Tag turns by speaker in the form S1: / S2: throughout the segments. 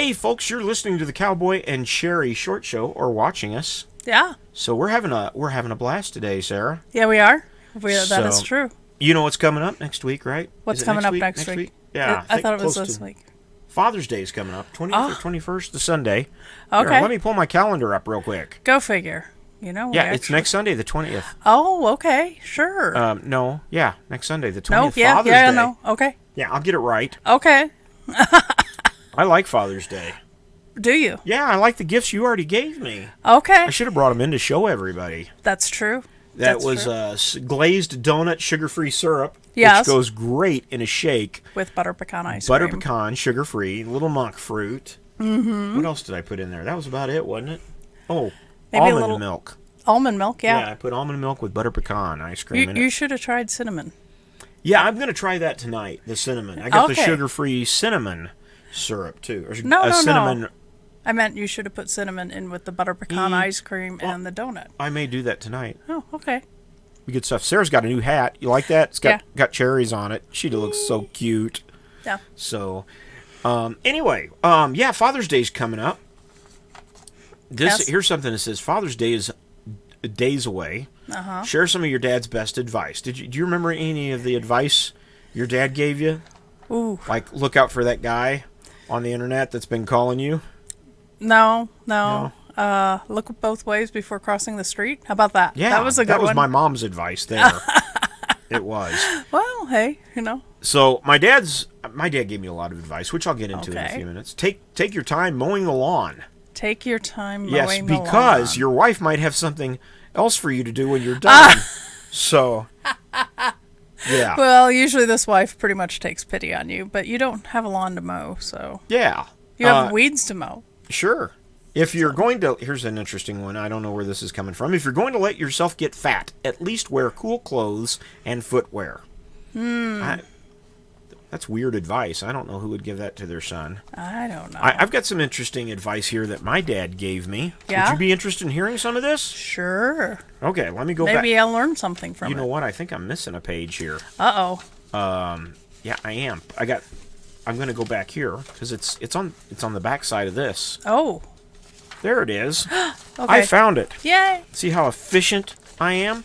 S1: Hey, folks, you're listening to the Cowboy and Sherry Short Show, or watching us.
S2: Yeah.
S1: So we're having a blast today, Sarah.
S2: Yeah, we are. That is true.
S1: You know what's coming up next week, right?
S2: What's coming up next week?
S1: Yeah.
S2: I thought it was this week.
S1: Father's Day is coming up, 20th or 21st, the Sunday.
S2: Okay.
S1: Here, let me pull my calendar up real quick.
S2: Go figure.
S1: It's next Sunday, the 20th.
S2: Oh, okay. Sure.
S1: Next Sunday, the 20th.
S2: No,
S1: Father's Day.
S2: no. Okay.
S1: Yeah, I'll get it right.
S2: Okay.
S1: I like Father's Day.
S2: Do you?
S1: Yeah, I like the gifts you already gave me.
S2: Okay.
S1: I should have brought them in to show everybody.
S2: That's true.
S1: That was glazed donut sugar-free syrup,
S2: yes,
S1: which goes great in a shake.
S2: With butter pecan ice
S1: cream.
S2: Butter
S1: pecan, sugar-free, little monk fruit. Mm-hmm. What else did I put in there? That was about it, wasn't it? Oh, maybe almond milk.
S2: Almond milk, yeah.
S1: Yeah, I put almond milk with butter pecan ice cream in it.
S2: You should have tried cinnamon.
S1: Yeah, I'm going to try that tonight, the cinnamon. I got the sugar-free cinnamon syrup, too.
S2: No. I meant you should have put cinnamon in with the butter pecan ice cream and the donut.
S1: I may do that tonight.
S2: Oh, okay.
S1: Good stuff. Sarah's got a new hat. You like that? It's got cherries on it. She looks so cute.
S2: Yeah.
S1: So, anyway, Father's Day's coming up. Here's something that says Father's Day is days away.
S2: Uh-huh.
S1: Share some of your dad's best advice. Do you remember any of the advice your dad gave you?
S2: Ooh.
S1: Like, look out for that guy on the internet that's been calling you?
S2: No. Look both ways before crossing the street. How about that?
S1: Yeah,
S2: that was a good one.
S1: That was my mom's advice there. It was.
S2: Well, hey,
S1: So my dad gave me a lot of advice, which I'll get into in a few minutes. Take your time mowing the lawn.
S2: Take your time mowing the lawn.
S1: Yes, because your wife might have something else for you to do when you're done. So, yeah.
S2: Well, usually this wife pretty much takes pity on you, but you don't have a lawn to mow, so.
S1: Yeah.
S2: You have weeds to mow.
S1: Sure. If you're going to, here's an interesting one. I don't know where this is coming from. If you're going to let yourself get fat, at least wear cool clothes and footwear. That's weird advice. I don't know who would give that to their son.
S2: I don't know.
S1: I've got some interesting advice here that my dad gave me.
S2: Yeah?
S1: Would you be interested in hearing some of this?
S2: Sure.
S1: Okay, let me go back.
S2: Maybe I'll learn something from it.
S1: You know what? I think I'm missing a page here.
S2: Uh-oh.
S1: Yeah, I am. I'm going to go back here because it's on the back side of this.
S2: Oh.
S1: There it is.
S2: Okay.
S1: I found it.
S2: Yay.
S1: See how efficient I am?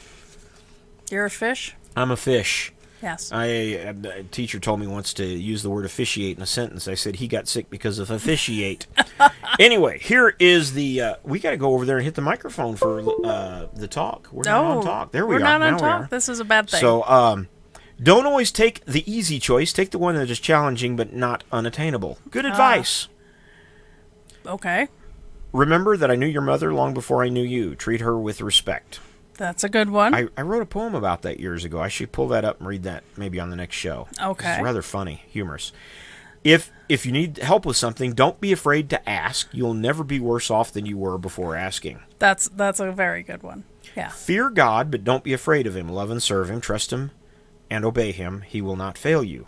S2: You're a fish?
S1: I'm a fish.
S2: Yes.
S1: A teacher told me once to use the word officiate in a sentence. I said he got sick because of officiate. Anyway, here is the... we got to go over there and hit the microphone for the talk. We're not on talk. There we are.
S2: We're not on
S1: now
S2: talk. This is a bad thing.
S1: So, don't always take the easy choice. Take the one that is challenging but not unattainable. Good advice.
S2: Okay.
S1: Remember that I knew your mother long before I knew you. Treat her with respect.
S2: That's a good one.
S1: I wrote a poem about that years ago. I should pull that up and read that maybe on the next show.
S2: Okay.
S1: It's rather funny, humorous. If you need help with something, don't be afraid to ask. You'll never be worse off than you were before asking.
S2: That's a very good one. Yeah.
S1: Fear God, but don't be afraid of him. Love and serve him. Trust him and obey him. He will not fail you.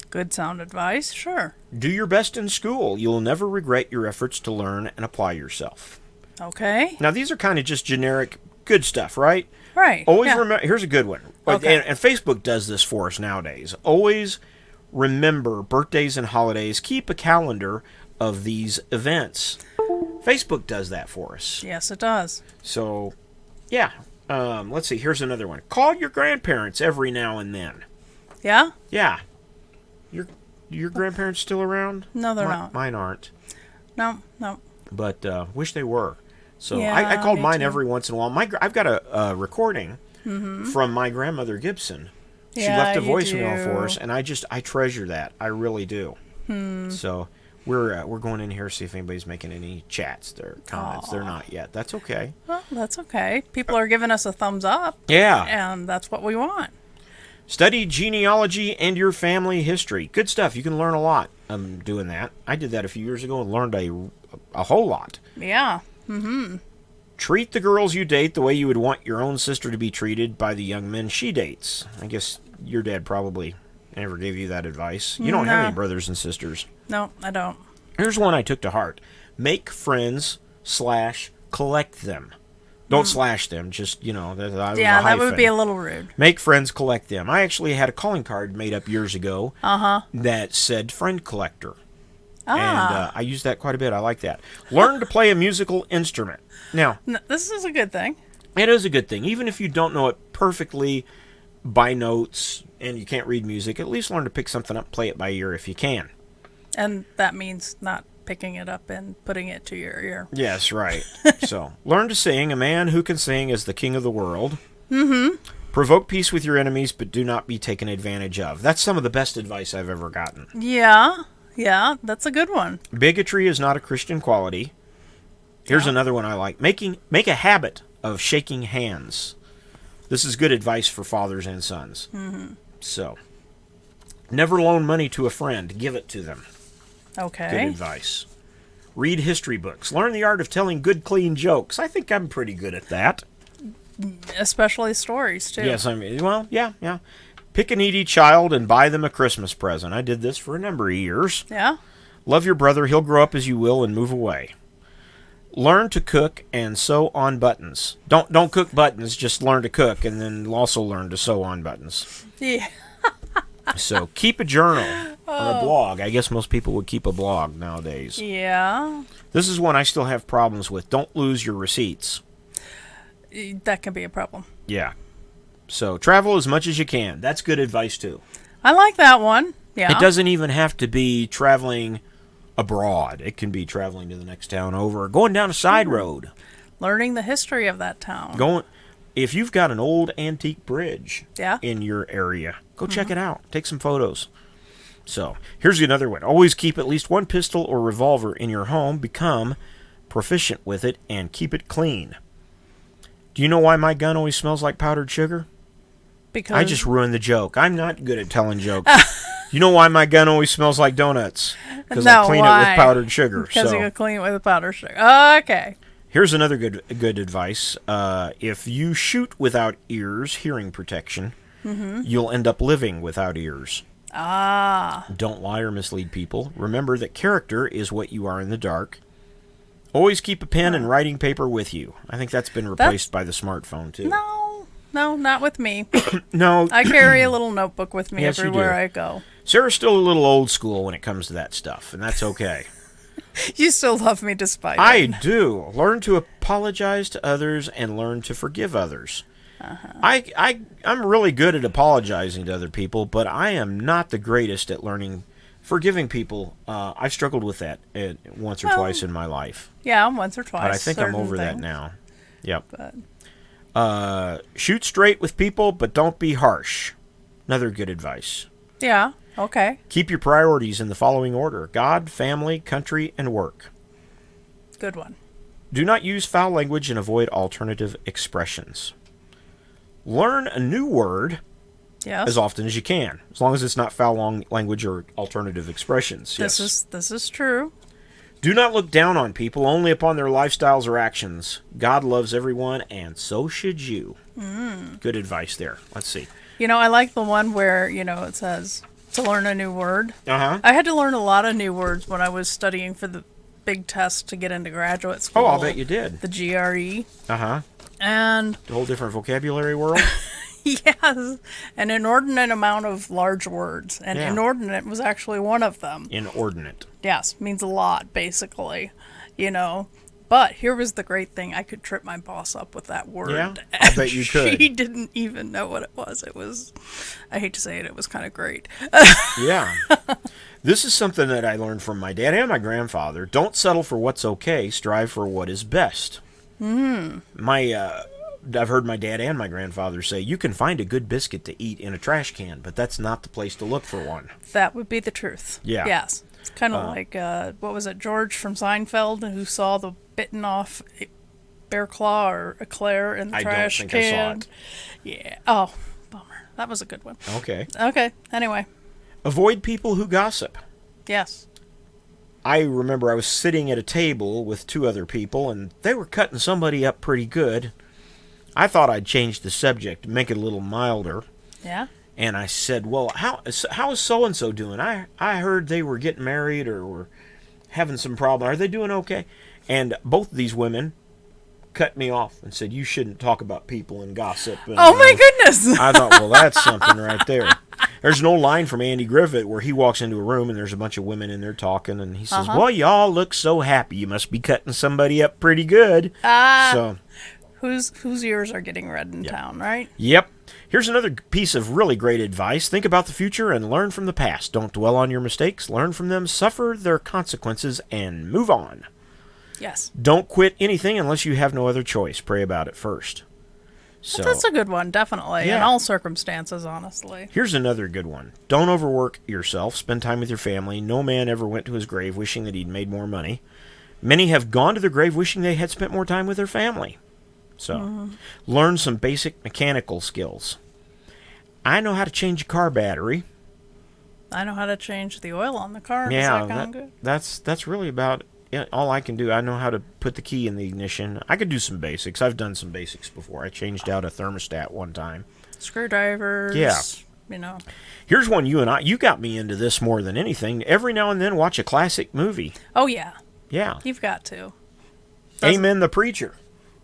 S2: Good sound advice. Sure.
S1: Do your best in school. You'll never regret your efforts to learn and apply yourself.
S2: Okay.
S1: Now, these are kind of just generic good stuff, right?
S2: Right.
S1: Always remember, here's a good one.
S2: Okay.
S1: And Facebook does this for us nowadays. Always remember birthdays and holidays. Keep a calendar of these events. Facebook does that for us.
S2: Yes, it does.
S1: So, yeah. Let's see. Here's another one. Call your grandparents every now and then.
S2: Yeah?
S1: Yeah. Your grandparents still around?
S2: No, they're not.
S1: Mine aren't.
S2: No.
S1: But wish they were. So
S2: yeah,
S1: I called mine
S2: too.
S1: every once in a while. I've got a recording from my grandmother Gibson. She
S2: Yeah,
S1: left a
S2: you
S1: voicemail for
S2: do.
S1: us, and I treasure that. I really do. So we're going in here to see if anybody's making any chats or comments. They're not yet. That's okay.
S2: Well, that's okay. People are giving us a thumbs up.
S1: Yeah.
S2: And that's what we want.
S1: Study genealogy and your family history. Good stuff. You can learn a lot doing that. I did that a few years ago and learned a whole lot.
S2: Yeah.
S1: Treat the girls you date the way you would want your own sister to be treated by the young men she dates. I guess your dad probably never gave you that advice. You don't have any brothers and sisters.
S2: No, I don't.
S1: Here's one I took to heart. Make friends / collect them. Don't slash them, just,
S2: that would be a little rude.
S1: Make friends, collect them. I actually had a calling card made up years ago that said friend collector. And I use that quite a bit. I like that. Learn to play a musical instrument. Now,
S2: This is a good thing.
S1: it is a good thing. Even if you don't know it perfectly by notes and you can't read music, at least learn to pick something up, play it by ear if you can.
S2: And that means not picking it up and putting it to your ear.
S1: Yes, right. So, learn to sing. A man who can sing is the king of the world. Provoke peace with your enemies, but do not be taken advantage of. That's some of the best advice I've ever gotten.
S2: Yeah, that's a good one.
S1: Bigotry is not a Christian quality. Here's another one I like. Make a habit of shaking hands. This is good advice for fathers and sons. So, never loan money to a friend. Give it to them.
S2: Okay.
S1: Good advice. Read history books. Learn the art of telling good, clean jokes. I think I'm pretty good at that.
S2: Especially stories, too.
S1: Yes, yeah. Pick a needy child and buy them a Christmas present. I did this for a number of years.
S2: Yeah?
S1: Love your brother. He'll grow up as you will and move away. Learn to cook and sew on buttons. Don't cook buttons. Just learn to cook, and then also learn to sew on buttons.
S2: Yeah.
S1: So keep a journal or a blog. I guess most people would keep a blog nowadays.
S2: Yeah.
S1: This is one I still have problems with. Don't lose your receipts.
S2: That can be a problem.
S1: Yeah. So travel as much as you can. That's good advice too.
S2: I like that one. Yeah.
S1: It doesn't even have to be traveling abroad. It can be traveling to the next town over, or going down a side road.
S2: Learning the history of that town.
S1: If you've got an old antique bridge
S2: Yeah.
S1: in your area, go check it out. Take some photos. So, here's another one. Always keep at least one pistol or revolver in your home. Become proficient with it and keep it clean. Do you know why my gun always smells like powdered sugar?
S2: Because
S1: I just ruined the joke. I'm not good at telling jokes. You know why my gun always smells like donuts? Because I clean it with powdered sugar.
S2: Because
S1: So
S2: you clean it with powdered sugar. Okay.
S1: here's another good advice. If you shoot without ears, hearing protection, you'll end up living without ears. Don't lie or mislead people. Remember that character is what you are in the dark. Always keep a pen and writing paper with you. I think that's been replaced by the smartphone, too.
S2: No, not with me.
S1: No.
S2: I carry a little notebook with me
S1: Yes, you
S2: everywhere
S1: do.
S2: I go.
S1: Sarah's still a little old school when it comes to that stuff, and that's okay.
S2: You still love me despite
S1: I
S2: it.
S1: do. Learn to apologize to others and learn to forgive others. I'm really good at apologizing to other people, but I am not the greatest at forgiving people. I've struggled with that once or twice in my life.
S2: Yeah, once or twice.
S1: But I think I'm over that
S2: things.
S1: now. Yep.
S2: But
S1: Shoot straight with people, but don't be harsh. Another good advice.
S2: yeah, okay.
S1: Keep your priorities in the following order: God, family, country, and work.
S2: Good one.
S1: Do not use foul language and avoid alternative expressions. Learn a new word
S2: Yes.
S1: as often as you can, as long as it's not foul language or alternative expressions. Yes.
S2: This is true.
S1: Do not look down on people, only upon their lifestyles or actions. God loves everyone, and so should you. Good advice there. Let's see.
S2: You know, I like the one where, it says to learn a new word.
S1: Uh-huh.
S2: I had to learn a lot of new words when I was studying for the big test to get into graduate school.
S1: Oh, I'll bet you did.
S2: The GRE.
S1: Uh-huh.
S2: And
S1: A whole different vocabulary world.
S2: yes, an inordinate amount of large words. And
S1: Yeah.
S2: inordinate was actually one of them.
S1: Inordinate.
S2: Yes, means a lot, basically. But here was the great thing. I could trip my boss up with that word.
S1: Yeah, I bet you could.
S2: She didn't even know what it was. I hate to say it was kind of great.
S1: Yeah. This is something that I learned from my dad and my grandfather. Don't settle for what's okay. Strive for what is best. I've heard my dad and my grandfather say, you can find a good biscuit to eat in a trash can, but that's not the place to look for one.
S2: That would be the truth.
S1: Yeah.
S2: Yes. It's kind of like, what was it, George from Seinfeld, who saw the bitten off bear claw or eclair in the trash can?
S1: I don't think I saw it.
S2: Yeah. Oh, bummer. That was a good one.
S1: Okay.
S2: Okay. Anyway.
S1: Avoid people who gossip.
S2: Yes.
S1: I remember I was sitting at a table with two other people, and they were cutting somebody up pretty good. I thought I'd change the subject, make it a little milder.
S2: Yeah.
S1: And I said, well, how is so-and-so doing? I heard they were getting married or were having some problem. Are they doing okay? And both of these women cut me off and said, you shouldn't talk about people and gossip. And,
S2: Oh, my goodness.
S1: I thought, well, that's something right there. There's an old line from Andy Griffith where he walks into a room and there's a bunch of women in there talking, and he says, "Well, y'all look so happy. You must be cutting somebody up pretty good." So,
S2: whose ears are getting red in town, right?
S1: Yep. Here's another piece of really great advice. Think about the future and learn from the past. Don't dwell on your mistakes. Learn from them, suffer their consequences, and move on.
S2: Yes.
S1: Don't quit anything unless you have no other choice. Pray about it first. So,
S2: that's a good one, definitely. In all circumstances, honestly.
S1: Here's another good one. Don't overwork yourself. Spend time with your family. No man ever went to his grave wishing that he'd made more money. Many have gone to their grave wishing they had spent more time with their family. So, learn some basic mechanical skills. I know how to change a car battery.
S2: I know how to change the oil on the car.
S1: Yeah, that's really about all I can do. I know how to put the key in the ignition. I could do some basics. I've done some basics before. I changed out a thermostat one time.
S2: Screwdrivers.
S1: Yeah.
S2: You know.
S1: Here's one you got me into this more than anything. Every now and then watch a classic movie.
S2: Oh, yeah.
S1: Yeah.
S2: You've got to.
S1: Amen the Preacher.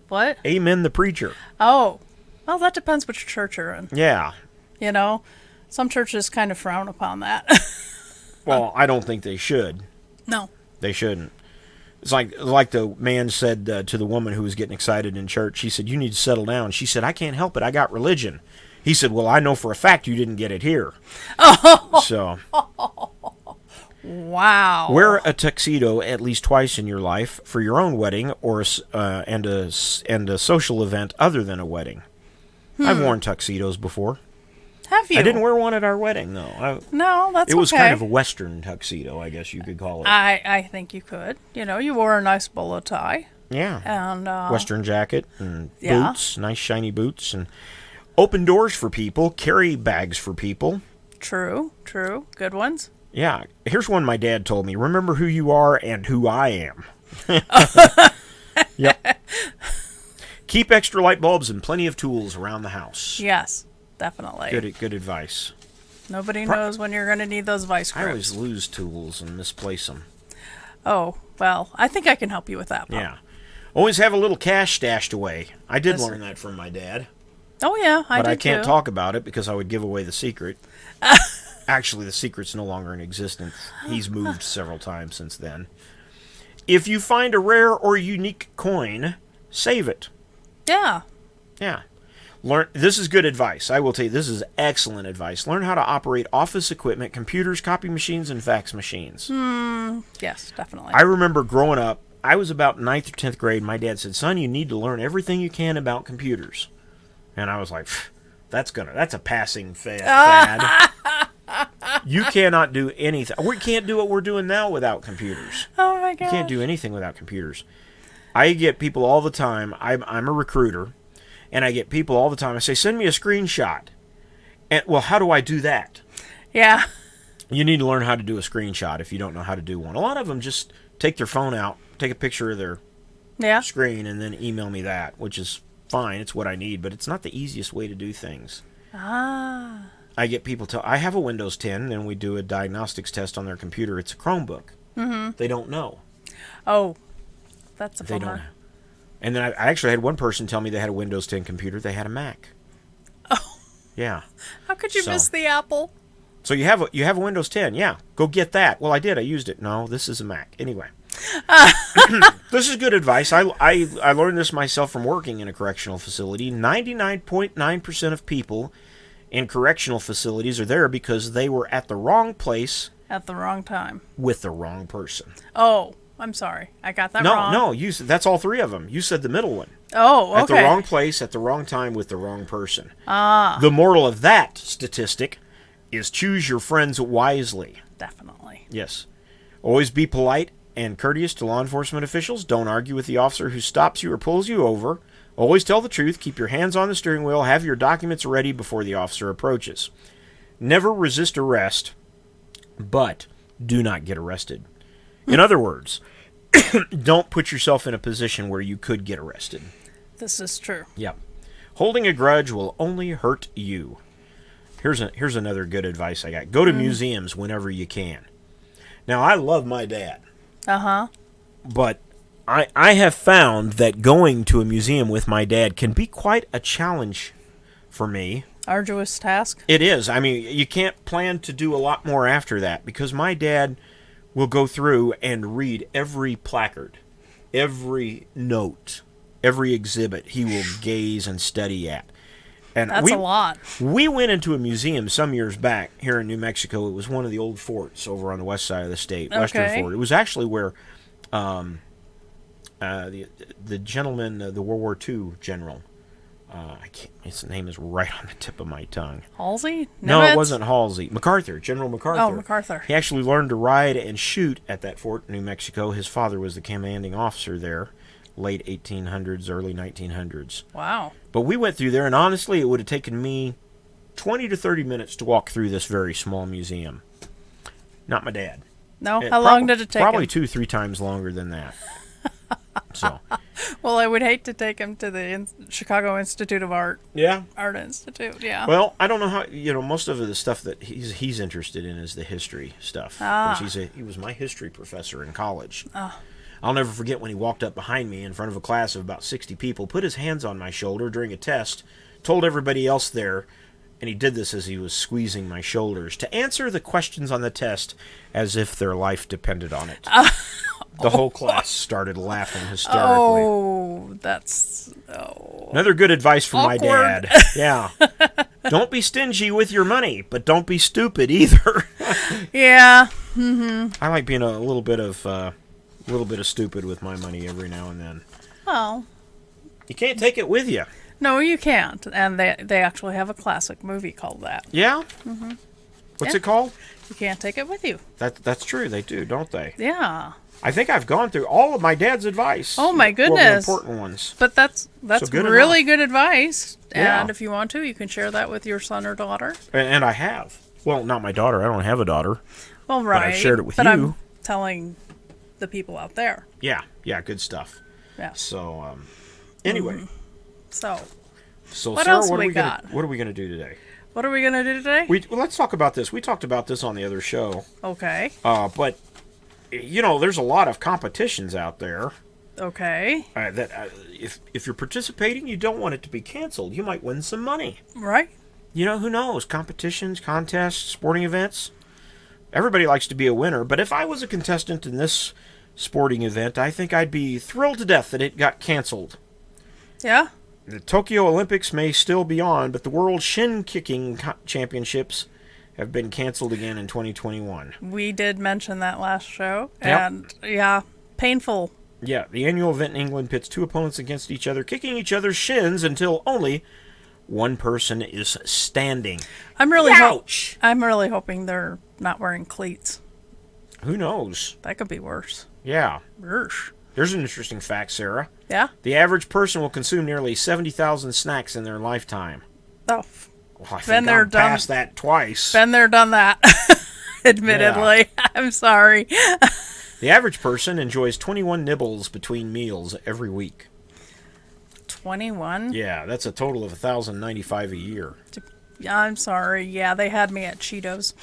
S2: What?
S1: Amen the Preacher.
S2: Oh. Well, that depends which church you're in.
S1: Yeah.
S2: You know, some churches kind of frown upon that.
S1: Well, I don't think they should.
S2: No.
S1: They shouldn't. It's like the man said to the woman who was getting excited in church. He said, "You need to settle down." She said, "I can't help it. I got religion." He said, "Well, I know for a fact you didn't get it here." So,
S2: wow.
S1: Wear a tuxedo at least twice in your life for your own wedding or and a social event other than a wedding. I've worn tuxedos before.
S2: Have you?
S1: I didn't wear one at our wedding, though.
S2: No, that's okay.
S1: It was kind of a Western tuxedo, I guess you could call it.
S2: I think you could. You know, you wore a nice bolo tie.
S1: Yeah.
S2: And
S1: Western jacket and boots, nice shiny boots, and open doors for people, carry bags for people.
S2: True. Good ones.
S1: Yeah. Here's one my dad told me. Remember who you are and who I am. Yep. Keep extra light bulbs and plenty of tools around the house.
S2: Yes, definitely.
S1: Good advice.
S2: Nobody knows when you're going to need those vice grips.
S1: I always lose tools and misplace them.
S2: Oh, well, I think I can help you with that, Pop.
S1: Yeah. Always have a little cash stashed away. I did learn that from my dad.
S2: Oh, yeah, I did
S1: But I can't
S2: too.
S1: talk about it because I would give away the secret. Actually, the secret's no longer in existence. He's moved several times since then. If you find a rare or unique coin, save it.
S2: Yeah.
S1: Yeah. This is good advice. I will tell you, this is excellent advice. Learn how to operate office equipment, computers, copy machines, and fax machines.
S2: Yes, definitely.
S1: I remember growing up, I was about 9th or 10th grade. My dad said, "Son, you need to learn everything you can about computers." And I was like, that's a passing fad. You cannot do anything. We can't do what we're doing now without computers.
S2: Oh, my God.
S1: You can't do anything without computers. I get people all the time. I'm a recruiter, and I get people all the time. I say, "Send me a screenshot." And, well, how do I do that?
S2: Yeah.
S1: You need to learn how to do a screenshot if you don't know how to do one. A lot of them just take their phone out, take a picture of their screen, and then email me that, which is fine. It's what I need, but it's not the easiest way to do things. I get people I have a Windows 10, and we do a diagnostics test on their computer. It's a Chromebook. Mm-hmm. They don't know.
S2: Oh, that's a
S1: They
S2: bummer.
S1: don't. And then I actually had one person tell me they had a Windows 10 computer. They had a Mac.
S2: Oh.
S1: Yeah.
S2: How could you miss the Apple?
S1: So you have a Windows 10. Yeah. Go get that. Well, I did. I used it. No, this is a Mac. Anyway. This is good advice. I learned this myself from working in a correctional facility. 99.9% of people in correctional facilities are there because they were at the wrong place
S2: At the wrong time.
S1: with the wrong person.
S2: Oh, I'm sorry. I got that wrong.
S1: No, that's all three of them. You said the middle one.
S2: Oh, okay.
S1: At the wrong place, at the wrong time, with the wrong person. The moral of that statistic is choose your friends wisely.
S2: Definitely.
S1: Yes. Always be polite and courteous to law enforcement officials. Don't argue with the officer who stops you or pulls you over. Always tell the truth. Keep your hands on the steering wheel. Have your documents ready before the officer approaches. Never resist arrest, but do not get arrested. In other words, don't put yourself in a position where you could get arrested.
S2: This is true.
S1: Yep. Holding a grudge will only hurt you. Here's another good advice I got. Go to museums whenever you can. Now, I love my dad.
S2: Uh-huh.
S1: But I have found that going to a museum with my dad can be quite a challenge for me.
S2: Arduous task.
S1: It is. I mean, you can't plan to do a lot more after that because my dad will go through and read every placard, every note, every exhibit he will gaze and study at. And
S2: That's a lot.
S1: We went into a museum some years back here in New Mexico. It was one of the old forts over on the west side of the state, Western Fort. It was actually where the gentleman, the World War II general, his name is right on the tip of my tongue.
S2: Halsey?
S1: No, it wasn't Halsey. MacArthur, General MacArthur.
S2: Oh, MacArthur.
S1: He actually learned to ride and shoot at that fort in New Mexico. His father was the commanding officer there, late 1800s, early 1900s.
S2: Wow.
S1: But we went through there, and honestly, it would have taken me 20 to 30 minutes to walk through this very small museum. Not my dad.
S2: No? How long did it take
S1: Probably
S2: him?
S1: 2-3 times longer than that. So.
S2: Well, I would hate to take him to the Chicago Institute of Art.
S1: Yeah.
S2: Art Institute, yeah.
S1: Well, I don't know how, most of the stuff that he's interested in is the history stuff. He was my history professor in college. I'll never forget when he walked up behind me in front of a class of about 60 people, put his hands on my shoulder during a test, told everybody else there, and he did this as he was squeezing my shoulders, to answer the questions on the test as if their life depended on it. The whole class started laughing hysterically.
S2: Oh, that's...
S1: Another good advice from
S2: Awkward.
S1: my dad. Yeah. Don't be stingy with your money, but don't be stupid either.
S2: Yeah. Mm-hmm.
S1: I like being a little bit of stupid with my money every now and then.
S2: Well,
S1: you can't take it with you.
S2: No, you can't. And they actually have a classic movie called that.
S1: Yeah? Mm-hmm. What's it called?
S2: You can't take it with you.
S1: That's true. They do, don't they?
S2: Yeah.
S1: I think I've gone through all of my dad's advice.
S2: Oh, my goodness.
S1: Well, the important ones.
S2: But that's really good advice.
S1: Yeah.
S2: And if you want to, you can share that with your son or daughter.
S1: And I have. Well, not my daughter. I don't have a daughter.
S2: Well, right.
S1: But I've shared it with
S2: but
S1: you.
S2: I'm telling the people out there.
S1: Yeah, good stuff.
S2: Yeah.
S1: So, anyway.
S2: Mm-hmm. So
S1: Sarah,
S2: else
S1: what
S2: we
S1: are we
S2: got?
S1: What are we going to do today?
S2: What are we going to do today?
S1: Let's talk about this. We talked about this on the other show.
S2: Okay.
S1: But, there's a lot of competitions out there.
S2: Okay.
S1: That if you're participating, you don't want it to be canceled. You might win some money.
S2: Right.
S1: Who knows? Competitions, contests, sporting events. Everybody likes to be a winner. But if I was a contestant in this sporting event, I think I'd be thrilled to death that it got canceled.
S2: Yeah?
S1: The Tokyo Olympics may still be on, but the World Shin Kicking Championships have been canceled again in 2021.
S2: We did mention that last show.
S1: Yep.
S2: And, yeah, painful.
S1: Yeah, the annual event in England pits two opponents against each other, kicking each other's shins until only one person is standing.
S2: I'm really hoping they're not wearing cleats.
S1: Who knows?
S2: That could be worse.
S1: Yeah.
S2: Worse.
S1: There's an interesting fact, Sarah.
S2: Yeah?
S1: The average person will consume nearly 70,000 snacks in their lifetime.
S2: Oh.
S1: Well, I think I've passed that twice.
S2: Been there, done that. Admittedly. Yeah. I'm sorry.
S1: The average person enjoys 21 nibbles between meals every week.
S2: 21?
S1: Yeah, that's a total of 1,095 a year.
S2: I'm sorry. Yeah, they had me at Cheetos.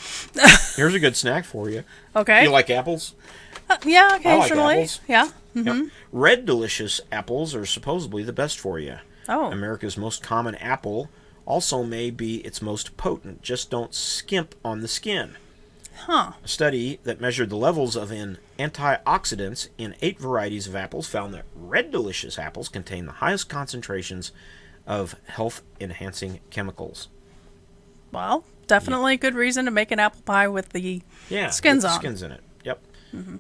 S1: Here's a good snack for you.
S2: Okay.
S1: You like apples?
S2: Yeah, occasionally.
S1: I like apples.
S2: Yeah. Mm-hmm.
S1: Yep. Red Delicious apples are supposedly the best for you.
S2: Oh.
S1: America's most common apple also may be its most potent. Just don't skimp on the skin.
S2: Huh.
S1: A study that measured the levels of antioxidants in 8 varieties of apples found that Red Delicious apples contain the highest concentrations of health-enhancing chemicals.
S2: Well, definitely a good reason to make an apple pie with the skins on.
S1: Skins in it. Yep.
S2: Mm-hmm.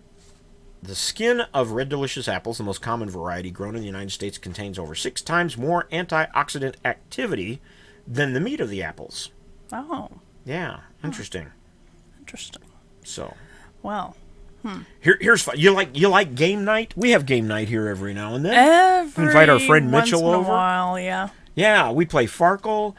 S1: The skin of Red Delicious apples, the most common variety grown in the United States, contains over 6 times more antioxidant activity than the meat of the apples.
S2: Oh.
S1: Yeah, interesting.
S2: Interesting.
S1: So.
S2: Well.
S1: Here's fun. You like game night? We have game night here every now and then. We invite our friend Mitchell over.
S2: Once in a while, yeah.
S1: Yeah, we play Farkle.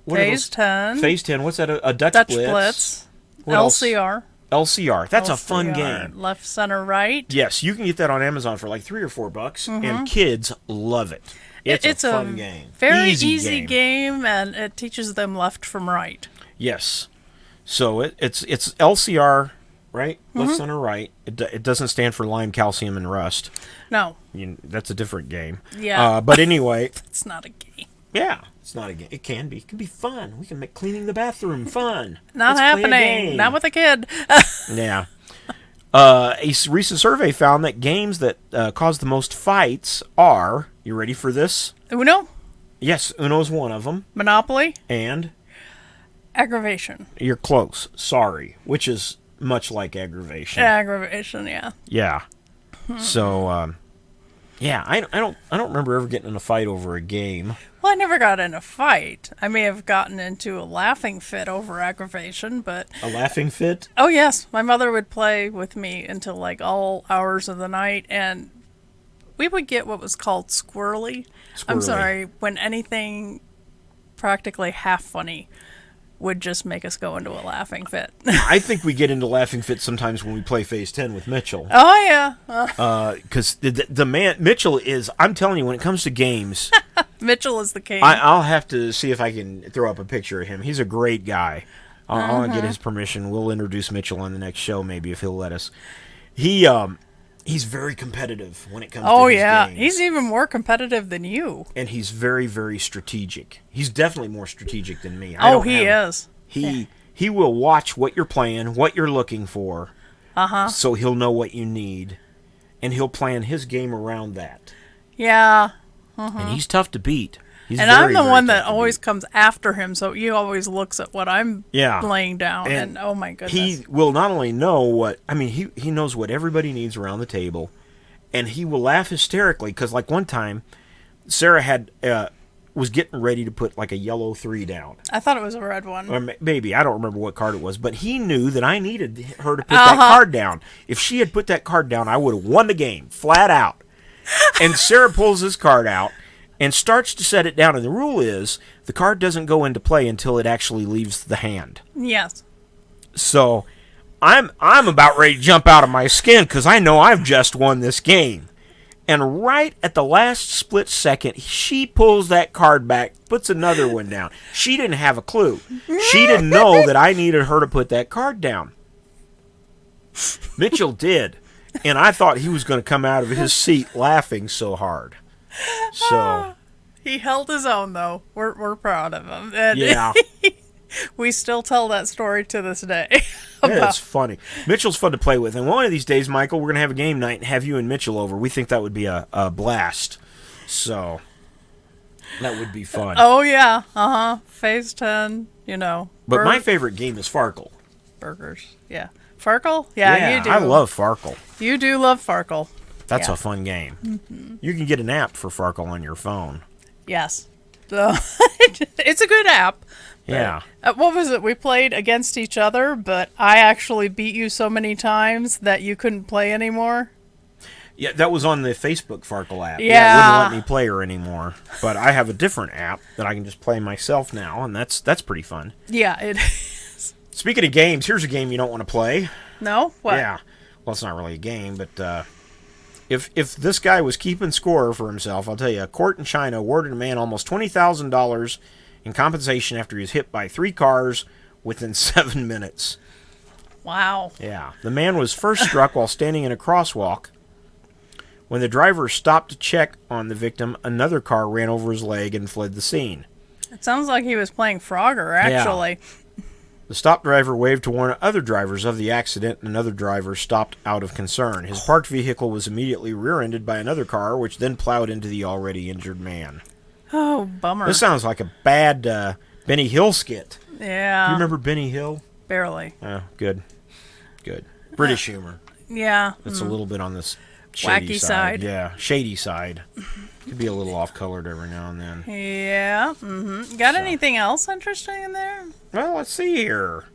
S2: Phase 10.
S1: Phase 10. What's that? A Dutch Blitz.
S2: LCR.
S1: LCR. That's
S2: LCR.
S1: A fun game.
S2: Left, center, right.
S1: Yes, you can get that on Amazon for like $3 or $4, and kids love it. It's a fun game.
S2: Very easy game, and it teaches them left from right.
S1: Yes. So it's LCR, right? Left, center, right. It doesn't stand for lime, calcium, and rust.
S2: No.
S1: That's a different game.
S2: Yeah.
S1: But anyway.
S2: It's not a game.
S1: Yeah, it's not a game. It can be. It can be fun. We can make cleaning the bathroom fun.
S2: Not
S1: Let's play a
S2: happening.
S1: game.
S2: Not with a kid.
S1: Yeah. A recent survey found that games that cause the most fights are, you ready for this?
S2: Uno?
S1: Yes, Uno's one of them.
S2: Monopoly?
S1: And
S2: Aggravation.
S1: you're close. Sorry, which is much like aggravation.
S2: Aggravation, yeah.
S1: Yeah. So, yeah, I don't remember ever getting in a fight over a game.
S2: Well, I never got in a fight. I may have gotten into a laughing fit over aggravation, but...
S1: A laughing fit?
S2: Oh, yes. My mother would play with me until, like, all hours of the night, and we would get what was called squirrely. I'm sorry, when anything practically half funny would just make us go into a laughing fit.
S1: I think we get into laughing fits sometimes when we play Phase 10 with Mitchell.
S2: Oh, yeah.
S1: Because the man, Mitchell is, I'm telling you, when it comes to games...
S2: Mitchell is the king.
S1: I'll have to see if I can throw up a picture of him. He's a great guy. I'll get his permission. We'll introduce Mitchell on the next show, maybe, if he'll let us. He's very competitive when it comes to his games.
S2: He's even more competitive than you.
S1: And he's very, very strategic. He's definitely more strategic than me.
S2: He is.
S1: He will watch what you're playing, what you're looking for, so he'll know what you need, and he'll plan his game around that.
S2: Yeah.
S1: And he's tough to beat. He's
S2: and I'm the one that always comes after him, so he always looks at what I'm laying down, and oh my goodness.
S1: He will not only know what, I mean, he knows what everybody needs around the table, and he will laugh hysterically, because like one time, Sarah was getting ready to put like a yellow 3 down.
S2: I thought it was a red one.
S1: Or maybe, I don't remember what card it was, but he knew that I needed her to put that card down. If she had put that card down, I would have won the game, flat out. And Sarah pulls this card out and starts to set it down. And the rule is the card doesn't go into play until it actually leaves the hand.
S2: Yes.
S1: So I'm about ready to jump out of my skin because I know I've just won this game. And right at the last split second, she pulls that card back, puts another one down. She didn't have a clue. She didn't know that I needed her to put that card down. Mitchell did. And I thought he was going to come out of his seat laughing so hard. So
S2: he held his own, though. We're proud of him. And
S1: yeah.
S2: We still tell that story to this day.
S1: Yeah, it's funny. Mitchell's fun to play with. And one of these days, Michael, we're going to have a game night and have you and Mitchell over. We think that would be a blast. So that would be fun.
S2: Oh, yeah. Phase 10,
S1: But my favorite game is Farkle.
S2: Burgers. Yeah. Farkle? Yeah, you do.
S1: I love Farkle.
S2: You do love Farkle.
S1: That's a fun game. Mm-hmm. You can get an app for Farkle on your phone.
S2: Yes. It's a good app.
S1: Yeah.
S2: What was it? We played against each other, but I actually beat you so many times that you couldn't play anymore.
S1: Yeah, that was on the Facebook Farkle app.
S2: Yeah.
S1: It wouldn't let me play her anymore. But I have a different app that I can just play myself now, and that's pretty fun.
S2: Yeah, it is.
S1: Speaking of games, here's a game you don't want to play.
S2: No? What?
S1: Yeah. Well, it's not really a game, but if this guy was keeping score for himself, I'll tell you, a court in China awarded a man almost $20,000 in compensation after he was hit by 3 cars within 7 minutes.
S2: Wow.
S1: Yeah. The man was first struck while standing in a crosswalk. When the driver stopped to check on the victim, another car ran over his leg and fled the scene.
S2: It sounds like he was playing Frogger, actually.
S1: Yeah. The stopped driver waved to warn other drivers of the accident, and another driver stopped out of concern. His parked vehicle was immediately rear-ended by another car, which then plowed into the already injured man.
S2: Oh, bummer.
S1: This sounds like a bad Benny Hill skit.
S2: Yeah.
S1: Do you remember Benny Hill?
S2: Barely.
S1: Oh, good. Good. British humor.
S2: Yeah.
S1: It's a little bit on this shady
S2: wacky side.
S1: Yeah, shady side. Could be a little off-colored every now and then.
S2: Yeah. Mm-hmm. Got anything else interesting in there?
S1: Well, let's see here.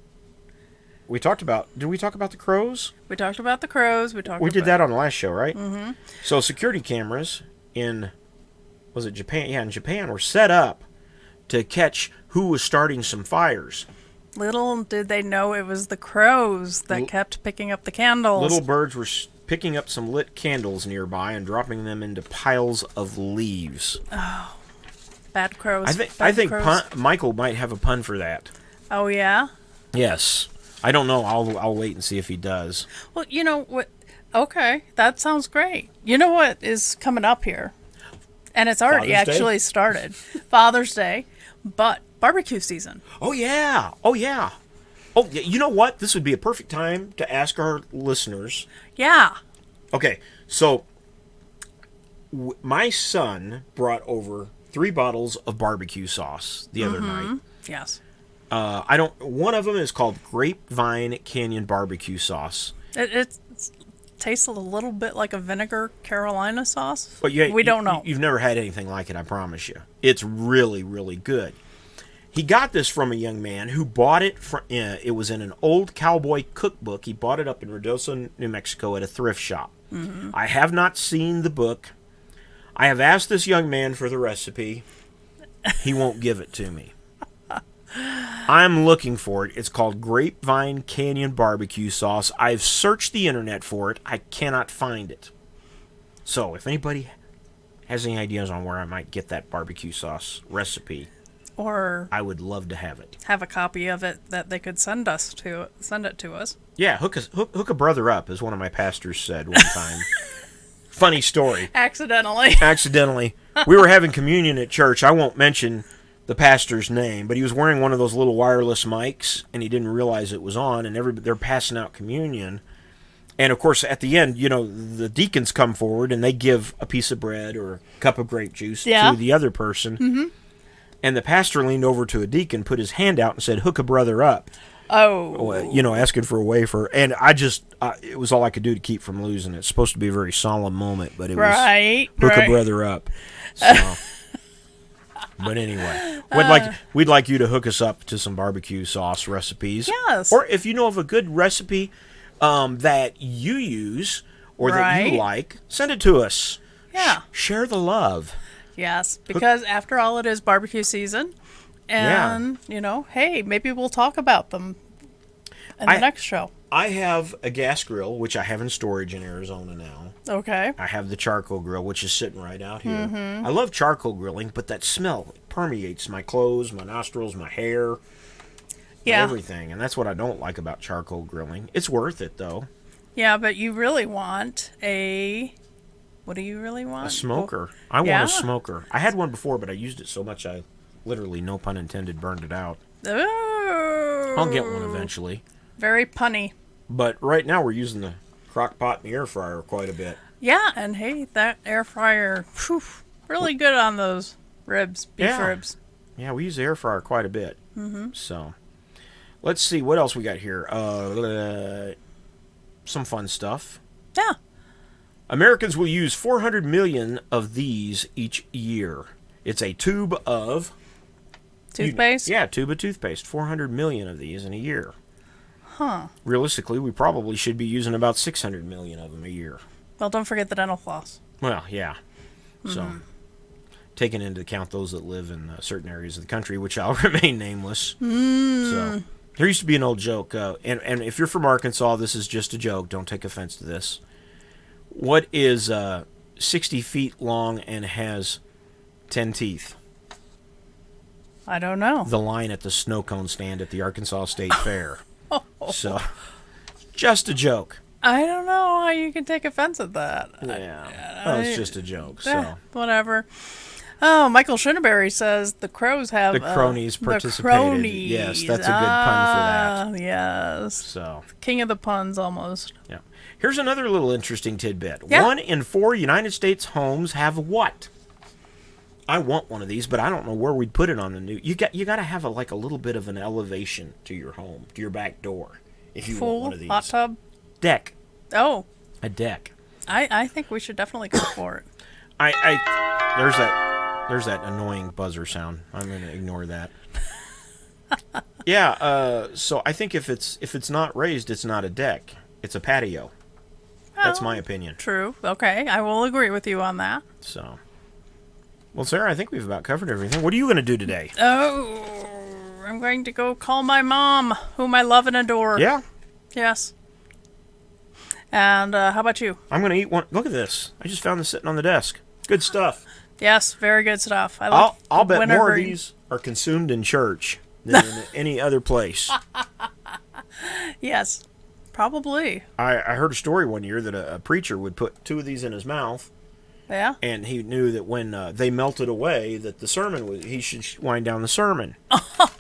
S1: Did we talk about the crows?
S2: We talked about the crows.
S1: We did that on the last show, right? Mm-hmm. So security cameras was it Japan? Yeah, in Japan were set up to catch who was starting some fires.
S2: Little did they know it was the crows that kept picking up the candles.
S1: Little birds were picking up some lit candles nearby and dropping them into piles of leaves.
S2: Oh, bad crows.
S1: I think Michael might have a pun for that.
S2: Oh, yeah?
S1: Yes. I don't know. I'll wait and see if he does.
S2: Well, you know what? Okay, that sounds great. You know what is coming up here? And it's already
S1: Father's Day?
S2: actually started. Father's Day, but barbecue season.
S1: Oh, yeah. Oh, yeah. Oh, yeah. You know what? This would be a perfect time to ask our listeners.
S2: Yeah.
S1: Okay, so my son brought over 3 bottles of barbecue sauce the other night.
S2: Yes.
S1: One of them is called Grapevine Canyon Barbecue Sauce.
S2: It tastes a little bit like a vinegar Carolina sauce.
S1: But
S2: we don't know.
S1: You've never had anything like it, I promise you. It's really, really good. He got this from a young man who bought it it was in an old Cowboy cookbook. He bought it up in Ruidoso, New Mexico at a thrift shop. I have not seen the book. I have asked this young man for the recipe. He won't give it to me. I'm looking for it. It's called Grapevine Canyon Barbecue Sauce. I've searched the internet for it. I cannot find it. So, if anybody has any ideas on where I might get that barbecue sauce recipe,
S2: or
S1: I would love to have it.
S2: Have a copy of it that they could send it to us.
S1: Yeah, hook a brother up, as one of my pastors said one time. Funny story. Accidentally. We were having communion at church. I won't mention the pastor's name, but he was wearing one of those little wireless mics, and he didn't realize it was on, and they're passing out communion. And, of course, at the end, the deacons come forward, and they give a piece of bread or a cup of grape juice to the other person. Mm-hmm. And the pastor leaned over to a deacon, put his hand out, and said, "Hook a brother up."
S2: Oh.
S1: Asking for a wafer. And it was all I could do to keep from losing it. It's supposed to be a very solemn moment, but it was hook a brother up. So... But anyway, we'd like you to hook us up to some barbecue sauce recipes.
S2: Yes.
S1: Or if you know of a good recipe that you use or that you like, send it to us.
S2: Yeah.
S1: Share the love.
S2: Yes, because after all, it is barbecue season. And, hey, maybe we'll talk about them in the next show.
S1: I have a gas grill, which I have in storage in Arizona now.
S2: Okay.
S1: I have the charcoal grill, which is sitting right out here. Mm-hmm. I love charcoal grilling, but that smell permeates my clothes, my nostrils, my hair, everything. And that's what I don't like about charcoal grilling. It's worth it, though. Yeah,
S2: but you really want what do you really want?
S1: A smoker. I want a smoker. I had one before, but I used it so much I literally, no pun intended, burned it out.
S2: Oh.
S1: I'll get one eventually.
S2: Very punny.
S1: But right now we're using the crock pot and the air fryer quite a bit.
S2: Yeah, and hey, that air fryer, really good on those ribs, beef ribs.
S1: Yeah, we use the air fryer quite a bit. Mm-hmm. So, let's see, what else we got here? Some fun stuff.
S2: Yeah.
S1: Americans will use 400 million of these each year. It's a tube of...
S2: Toothpaste?
S1: Tube of toothpaste. 400 million of these in a year.
S2: Huh.
S1: Realistically, we probably should be using about 600 million of them a year.
S2: Well, don't forget the dental floss.
S1: Well, yeah. So, taking into account those that live in certain areas of the country, which I'll remain nameless. So, there used to be an old joke, and if you're from Arkansas, this is just a joke. Don't take offense to this. What is 60 feet long and has 10 teeth?
S2: I don't know.
S1: The line at the snow cone stand at the Arkansas State Fair. So, just a joke.
S2: I don't know how you can take offense at that.
S1: Yeah. It's just a joke, so.
S2: Whatever. Oh, Michael Shinneberry says the crows have...
S1: The cronies participated.
S2: The cronies.
S1: Yes, that's a good pun for that.
S2: Yes.
S1: So.
S2: King of the puns, almost.
S1: Yeah. Here's another little interesting tidbit.
S2: Yeah.
S1: 1 in 4 United States homes have what? I want one of these, but I don't know where we'd put it on the new... You got to have a little bit of an elevation to your home, to your back door, if you want one of these.
S2: Hot tub?
S1: Deck.
S2: Oh.
S1: A deck.
S2: I think we should definitely go for it.
S1: There's that annoying buzzer sound. I'm going to ignore that. Yeah, so I think if it's not raised, it's not a deck. It's a patio. That's my opinion.
S2: True. Okay, I will agree with you on that.
S1: So, well, Sarah, I think we've about covered everything. What are you going to do today?
S2: Oh, I'm going to go call my mom, whom I love and adore.
S1: Yeah?
S2: Yes. And how about you?
S1: I'm going to eat one. Look at this. I just found this sitting on the desk. Good stuff.
S2: Yes, very good stuff. I'll
S1: bet more of these are consumed in church than in any other place.
S2: Yes, probably.
S1: I heard a story one year that a preacher would put 2 of these in his mouth,
S2: Yeah.
S1: And he knew that when they melted away, that the sermon he should wind down the sermon.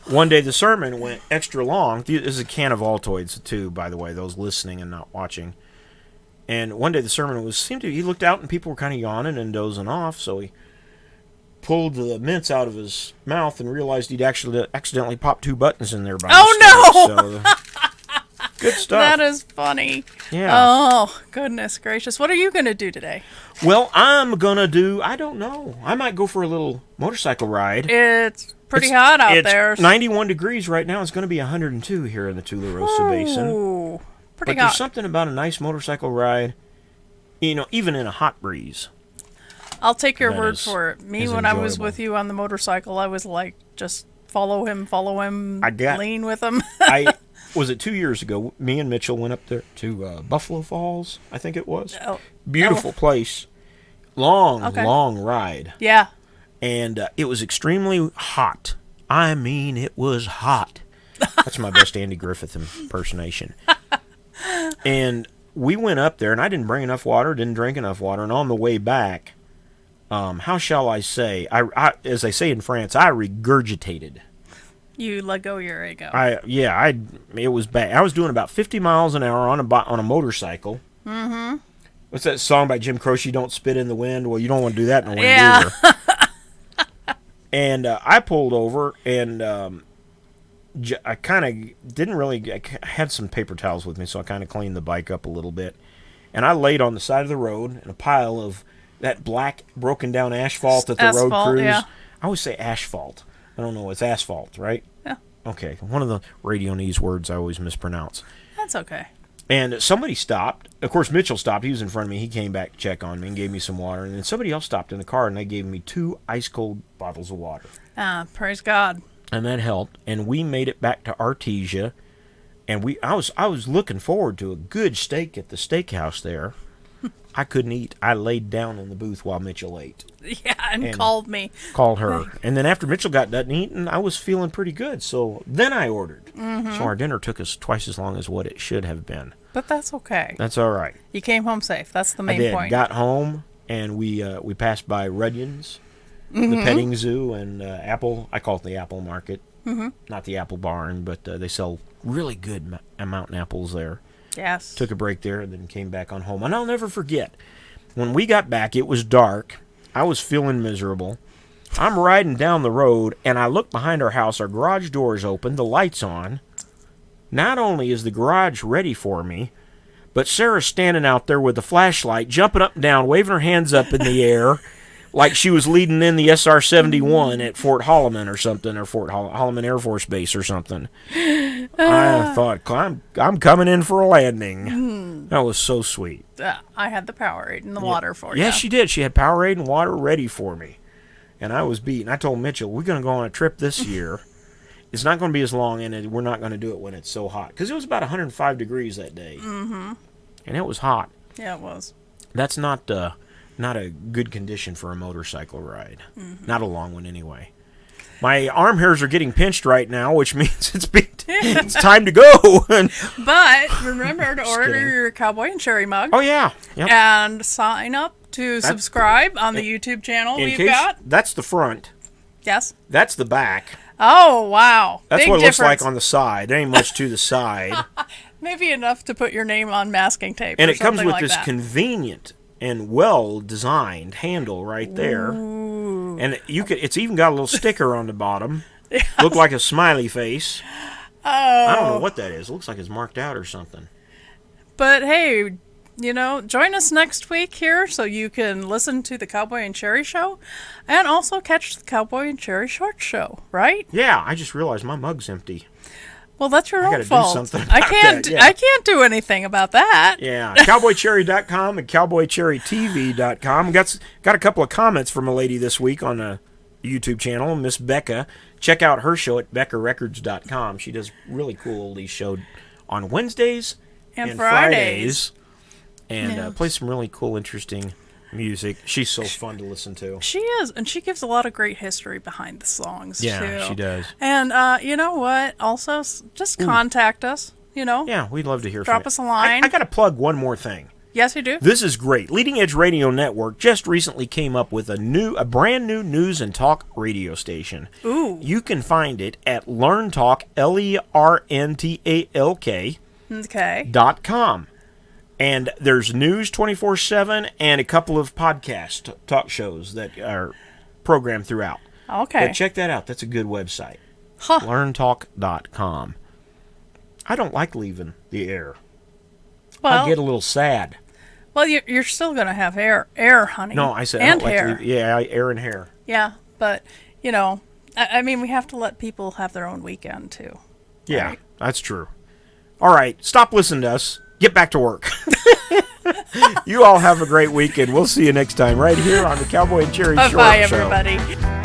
S1: One day the sermon went extra long. This is a can of Altoids too, by the way, those listening and not watching. And one day the sermon he looked out and people were kind of yawning and dozing off, so he pulled the mints out of his mouth and realized he'd actually accidentally popped 2 buttons in there by mistake.
S2: No!
S1: So, good stuff.
S2: That is funny.
S1: Yeah.
S2: Oh, goodness gracious. What are you going to do today?
S1: Well, I don't know. I might go for a little motorcycle ride.
S2: It's pretty hot out there.
S1: It's 91 degrees right now. It's going to be 102 here in the Tularosa Basin.
S2: Ooh, pretty
S1: but
S2: hot.
S1: There's something about a nice motorcycle ride, even in a hot breeze.
S2: I'll take your word for it. Me, when I was with you on the motorcycle, I was like, just follow him, lean with him.
S1: Was it 2 years ago? Me and Mitchell went up there to Buffalo Falls, I think it was.
S2: Oh.
S1: Beautiful place. Long ride.
S2: Yeah.
S1: And it was extremely hot. I mean, it was hot. That's my best Andy Griffith impersonation. And we went up there, and I didn't bring enough water, didn't drink enough water, and on the way back, how shall I say, as they say in France, I regurgitated.
S2: You let go your ego.
S1: It was bad. I was doing about 50 miles an hour on a motorcycle. Mm-hmm. What's that song by Jim Croce? Don't spit in the wind. Well, you don't want to do that in the wind either. And I pulled over, and I kind of didn't really. I had some paper towels with me, so I kind of cleaned the bike up a little bit. And I laid on the side of the road in a pile of that black broken down asphalt that the road crews.
S2: Yeah.
S1: I always say asphalt. I don't know. It's asphalt, right?
S2: Yeah.
S1: Okay. One of the radio news words I always mispronounce.
S2: That's okay.
S1: And somebody stopped. Of course, Mitchell stopped. He was in front of me. He came back to check on me and gave me some water. And then somebody else stopped in the car, and they gave me 2 ice-cold bottles of water.
S2: Praise God.
S1: And that helped. And we made it back to Artesia. And I was looking forward to a good steak at the steakhouse there. I couldn't eat. I laid down in the booth while Mitchell ate.
S2: Yeah, and called me.
S1: Called her. And then after Mitchell got done eating, I was feeling pretty good. So then I ordered. Mm-hmm. So our dinner took us twice as long as what it should have been.
S2: But that's okay.
S1: That's all right.
S2: You came home safe. That's the main
S1: I did.
S2: point.
S1: Got home, and we passed by Rudyon's, the petting zoo, and Apple. I call it the Apple Market. Mm-hmm. Not the Apple Barn, but they sell really good mountain apples there.
S2: Yes.
S1: Took a break there and then came back on home. And I'll never forget, when we got back, it was dark. I was feeling miserable. I'm riding down the road, and I look behind our house. Our garage door is open. The light's on. Not only is the garage ready for me, but Sarah's standing out there with the flashlight, jumping up and down, waving her hands up in the air, like she was leading in the SR-71 at Fort Holloman or something, or Fort Holloman Air Force Base or something. I thought, I'm coming in for a landing. That was so sweet.
S2: I had the Powerade and the water for you.
S1: Yes, she did. She had Powerade and water ready for me. And I was beaten. I told Mitchell, we're going to go on a trip this year. It's not going to be as long, and we're not going to do it when it's so hot. Because it was about 105 degrees that day. Mm-hmm. And it was hot.
S2: Yeah, it was.
S1: That's not a good condition for a motorcycle ride. Mm-hmm. Not a long one, anyway. My arm hairs are getting pinched right now, which means it's time to go.
S2: But remember to order your Cowboy and Cherry mug.
S1: Oh, yeah. Yep.
S2: And sign up to subscribe on the YouTube channel we've got.
S1: That's the front.
S2: Yes.
S1: That's the back.
S2: Oh, wow.
S1: That's
S2: Big
S1: what it
S2: difference.
S1: looks like on the side. There ain't much to the side.
S2: Maybe enough to put your name on masking tape
S1: and
S2: or
S1: it comes with
S2: like
S1: this
S2: that.
S1: convenient and well-designed handle right there.
S2: Ooh.
S1: And it's even got a little sticker on the bottom. Yes. Look like a smiley face.
S2: Oh.
S1: I don't know what that is. It looks like it's marked out or something.
S2: But hey, join us next week here so you can listen to the Cowboy and Cherry show and also catch the Cowboy and Cherry short show, right?
S1: Yeah, I just realized my mug's empty.
S2: Well, that's your own fault.
S1: Do something about that, yeah.
S2: I can't do anything about that.
S1: Yeah, cowboycherry.com and cowboycherrytv.com. Got a couple of comments from a lady this week on the YouTube channel, Miss Becca. Check out her show at beccarecords.com. She does really cool oldies show on Wednesdays and Fridays. And plays some really cool, interesting music. She's so fun to listen to.
S2: She is, and she gives a lot of great history behind the songs, too.
S1: Yeah, she does.
S2: And you know what? Also, just contact us,
S1: Yeah, we'd love to hear from you.
S2: Drop us a line.
S1: I got to plug one more thing.
S2: Yes, I do.
S1: This is great. Leading Edge Radio Network just recently came up with a brand new news and talk radio station.
S2: Ooh.
S1: You can find it at LearnTalk, LERNTALK.
S2: Okay.
S1: .com. And there's news 24/7 and a couple of podcast talk shows that are programmed throughout.
S2: Okay.
S1: But check that out. That's a good website.
S2: Huh.
S1: LearnTalk.com. I don't like leaving the air.
S2: Well,
S1: I get a little sad.
S2: well, you're still going to have air, honey.
S1: No, I said I
S2: and
S1: don't like
S2: hair.
S1: to leave. Yeah, air and hair.
S2: Yeah, but you know, I mean, we have to let people have their own weekend too.
S1: Yeah,
S2: Right.
S1: that's true. All right, stop listening to us. Get back to work. You all have a great weekend. We'll see you next time right here on the Cowboy and Cherry Short
S2: Bye,
S1: Show.
S2: everybody.